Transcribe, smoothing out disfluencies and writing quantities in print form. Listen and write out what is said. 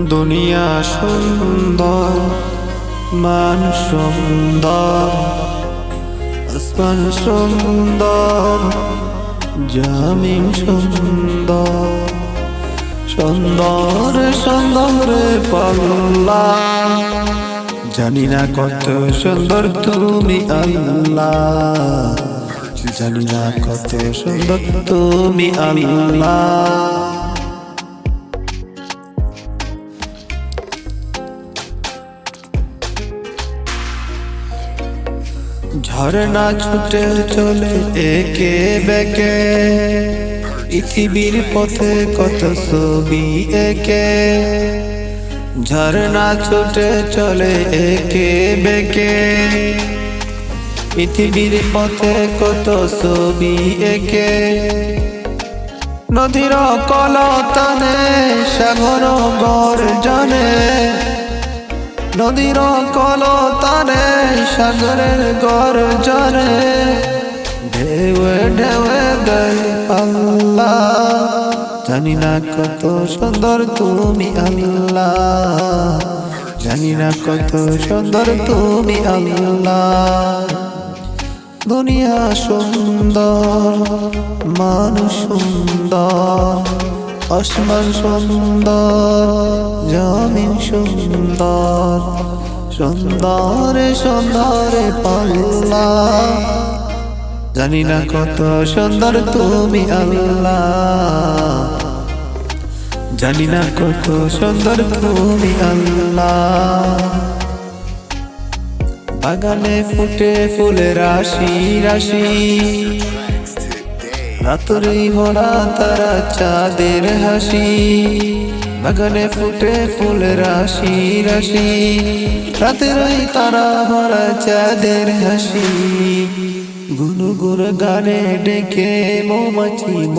দুনিয়া সুন্দর, মানুষ সুন্দর, আসমান সুন্দর, জমিন সুন্দর, সুন্দর সুন্দর পাল্লা। জানি না কত সুন্দর তুমি আল্লাহ, জানি না কত সুন্দর তুমি আল্লাহ। ঝরনা ছুটে চলে একে বেকে, পৃথিবীর পথে কত ছবি একে। ঝরনা ছুটে চলে একে বেকে, পৃথিবীর পথে কত ছবি একে। নদীর কলতানে সাগর গর্জনে, নদীর কলতানে সাগরের গর্জনে, ঢেউয়ে ঢেউয়ে গায়ে পাল্লা। জানি না কত সুন্দর তুমি আল্লাহ, জানি না কত সুন্দর তুমি আল্লাহ। দুনিয়া সুন্দর, মানুষ সুন্দর, আসমান সুন্দর, জমিন সুন্দর, সুন্দর সুন্দর পাল্লা। জানি না কত সুন্দর তুমি আল্লাহ, জানি না কত সুন্দর তুমি আল্লাহ। বাগানে ফুটে ফুলের রাশি রাশি, রাত্রি ভরা তারা চাঁদের হাসি। বাগানে ফুটে ফুলের রাশি রাশি, রাত্রি তারা ভরা চাঁদের হাসি। গুনগুর গানে ডেকে মৌমাছি